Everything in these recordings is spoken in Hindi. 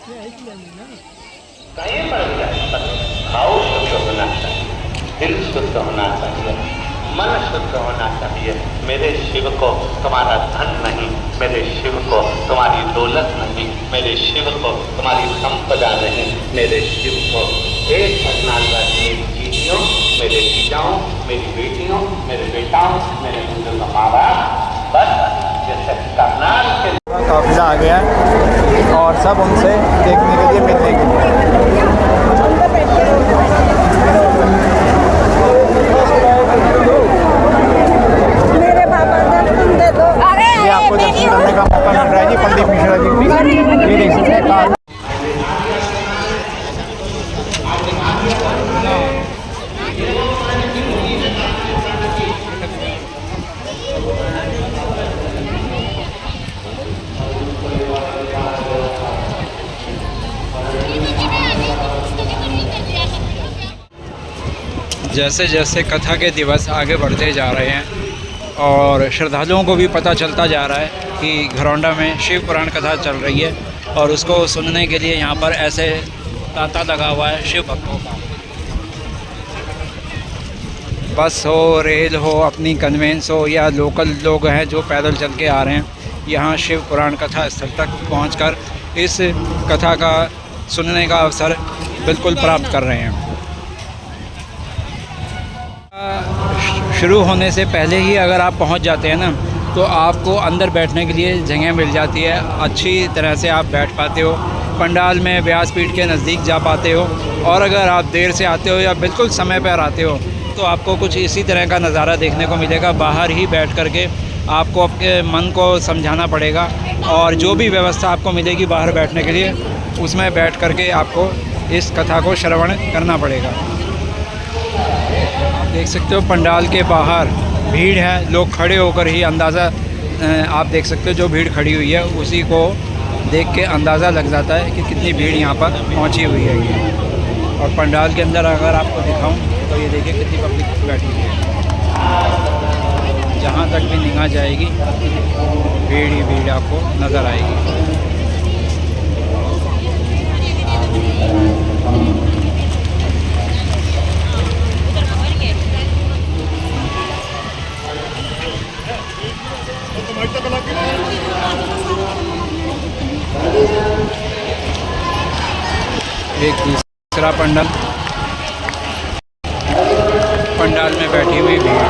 कहीं पर भी जाए पर खाओ शुद्ध होना चाहिए, दिल शुद्ध होना चाहिए, मन शुद्ध होना चाहिए। मेरे शिव को तुम्हारा धन नहीं, मेरे शिव को तुम्हारी दौलत नहीं, मेरे शिव को तुम्हारी संपदा नहीं, मेरे शिव को एक भगनालवा मेरी जीतियों, मेरे जीजाओं, मेरी बेटियों, मेरे बेटाओं, मेरे बुजुर्ग माँ बाप, बस जैसे करनाल के काफिला आ गया है और सब उनसे देखने के लिए मिलने के लिए। मेरे बाबा दर्शन दे दो। ये आपको दर्शन करने का मौका मिल रहा है जी पंडित मिश्रा जी की। ये देख सकते हैं जैसे जैसे कथा के दिवस आगे बढ़ते जा रहे हैं और श्रद्धालुओं को भी पता चलता जा रहा है कि घरौंडा में शिव पुराण कथा चल रही है और उसको सुनने के लिए यहाँ पर ऐसे तांता लगा हुआ है शिव भक्तों का। बस हो, रेल हो, अपनी कन्वेंस हो या लोकल लोग हैं जो पैदल चल के आ रहे हैं, यहाँ शिव पुराण कथा स्थल तक पहुँचकर इस कथा का सुनने का अवसर बिल्कुल प्राप्त कर रहे हैं। शुरू होने से पहले ही अगर आप पहुंच जाते हैं ना तो आपको अंदर बैठने के लिए जगह मिल जाती है, अच्छी तरह से आप बैठ पाते हो, पंडाल में व्यासपीठ के नज़दीक जा पाते हो। और अगर आप देर से आते हो या बिल्कुल समय पर आते हो तो आपको कुछ इसी तरह का नज़ारा देखने को मिलेगा। बाहर ही बैठ कर के आपको अपने मन को समझाना पड़ेगा और जो भी व्यवस्था आपको मिलेगी बाहर बैठने के लिए उसमें बैठ कर के आपको इस कथा को श्रवण करना पड़ेगा। देख सकते हो पंडाल के बाहर भीड़ है, लोग खड़े होकर ही अंदाज़ा आप देख सकते हो, जो भीड़ खड़ी हुई है उसी को देख के अंदाज़ा लग जाता है कि कितनी भीड़ यहाँ पर पहुँची हुई है ये। और पंडाल के अंदर अगर आपको दिखाऊं तो ये देखिए कितनी पब्लिक बैठी हुई है, जहाँ तक भी निगाह जाएगी भीड़ ही भीड़ आपको नज़र आएगी। एक दूसरा पंडाल में बैठी हुई भीड़।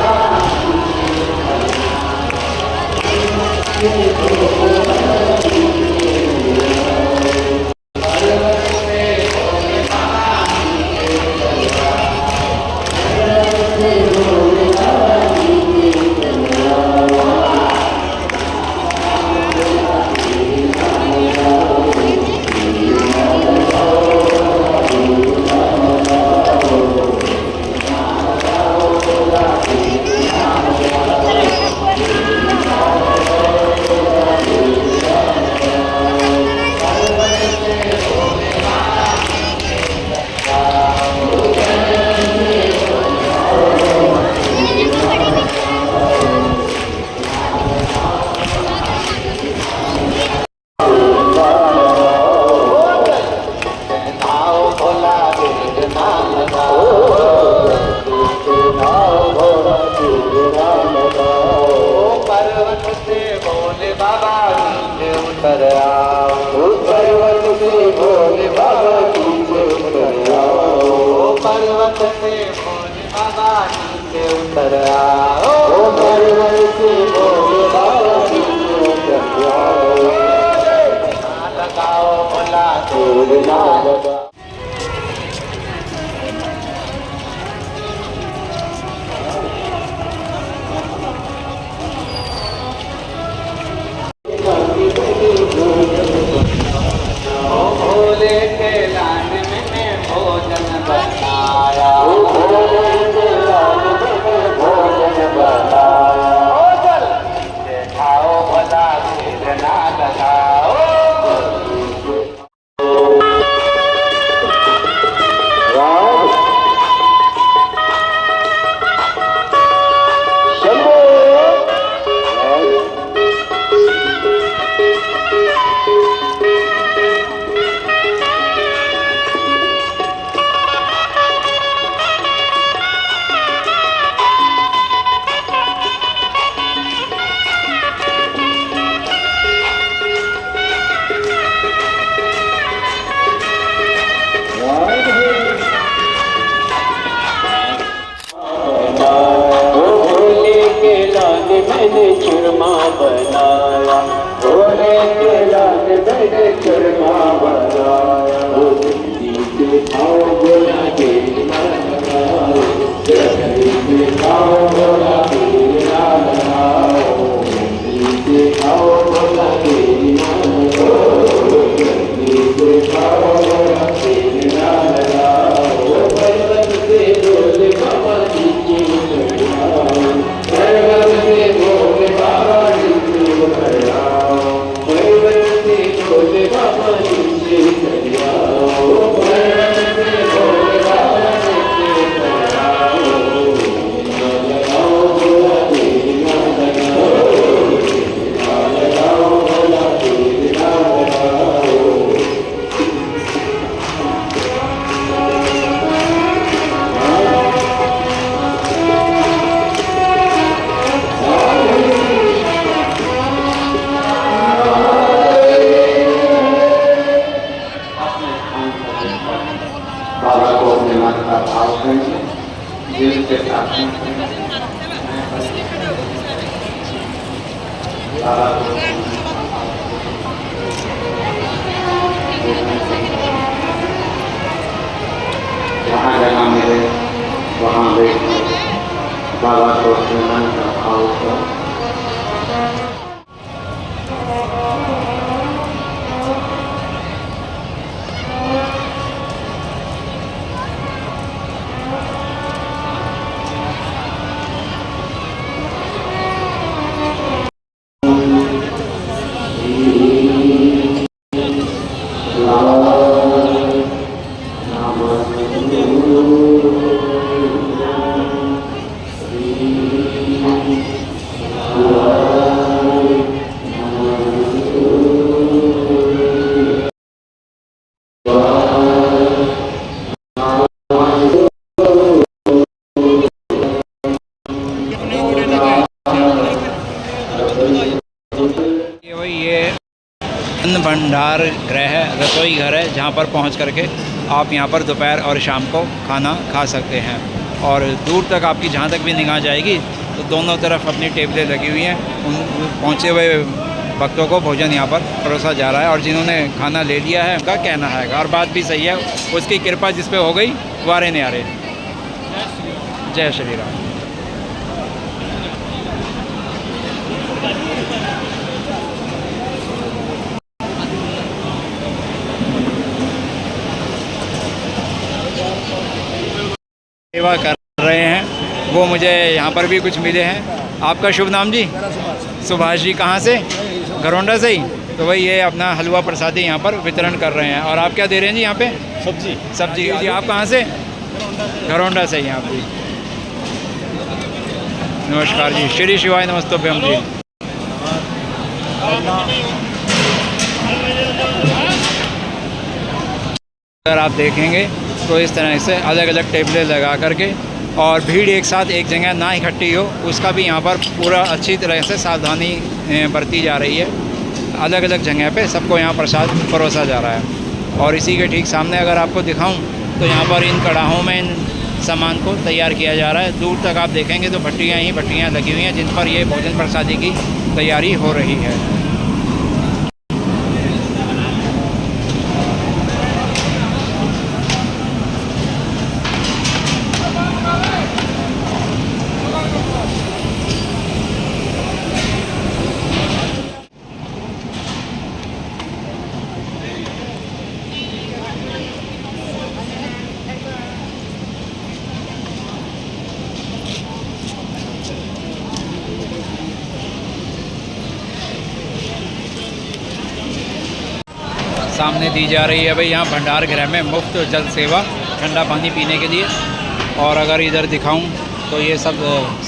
जहाँ जहाँ मिले वहाँ बैठ बाबा को अपने मन का भाव को अन्न भंडार गृह है, रसोई घर है, जहाँ पर पहुँच करके आप यहाँ पर दोपहर और शाम को खाना खा सकते हैं। और दूर तक आपकी जहाँ तक भी निगाह जाएगी तो दोनों तरफ अपनी टेबलें लगी हुई हैं। उन पहुँचे हुए भक्तों को भोजन यहाँ पर परोसा जा रहा है और जिन्होंने खाना ले लिया है उनका कहना है, और बात भी सही है, उसकी कृपा जिस पे हो गई वारे न्यारे। जय श्री राम। सेवा कर रहे हैं वो मुझे यहाँ पर भी कुछ मिले हैं। आपका शुभ नाम जी? सुभाष जी। कहाँ से? घरौंडा से ही। तो वही ये अपना हलवा प्रसादी यहाँ पर वितरण कर रहे हैं। और आप क्या दे रहे हैं जी यहाँ पे? सब्जी। सब्जी जी। आप कहाँ से? घरौंडा से ही। आप जी नमस्कार जी। श्री शिवाय नमस्तोभ्यम जी। अगर आप देखेंगे तो इस तरह से अलग अलग टेबलें लगा करके और भीड़ एक साथ एक जगह ना इकट्ठी हो, उसका भी यहाँ पर पूरा अच्छी तरह से सावधानी बरती जा रही है। अलग अलग जगह पे सबको यहाँ प्रसाद परोसा जा रहा है। और इसी के ठीक सामने अगर आपको दिखाऊं तो यहाँ पर इन कड़ाहों में इन सामान को तैयार किया जा रहा है। दूर तक आप देखेंगे तो भट्टियाँ ही भट्टियाँ लगी हुई हैं जिन पर ये भोजन प्रसादी की तैयारी हो रही है। सामने दी जा रही है भाई यहाँ भंडार गृह में मुफ्त जल सेवा, ठंडा पानी पीने के लिए। और अगर इधर दिखाऊं तो ये सब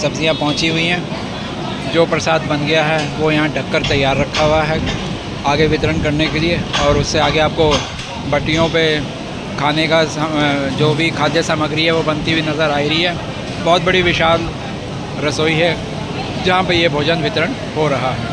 सब्जियां पहुंची हुई हैं। जो प्रसाद बन गया है वो यहाँ ढककर तैयार रखा हुआ है आगे वितरण करने के लिए। और उससे आगे आपको भट्टियों पे खाने का जो भी खाद्य सामग्री है वो बनती हुई नज़र आ रही है। बहुत बड़ी विशाल रसोई है जहाँ पे ये भोजन वितरण हो रहा है।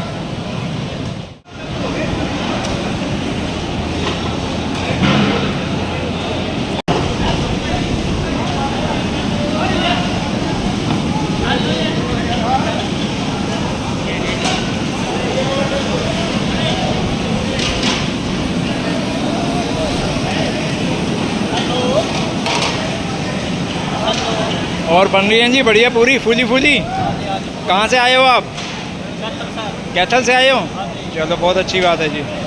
और बन रही हैं जी बढ़िया पूरी फूली फूली। कहाँ से आए हो आप? कैथल से आए हो? चलो बहुत अच्छी बात है जी।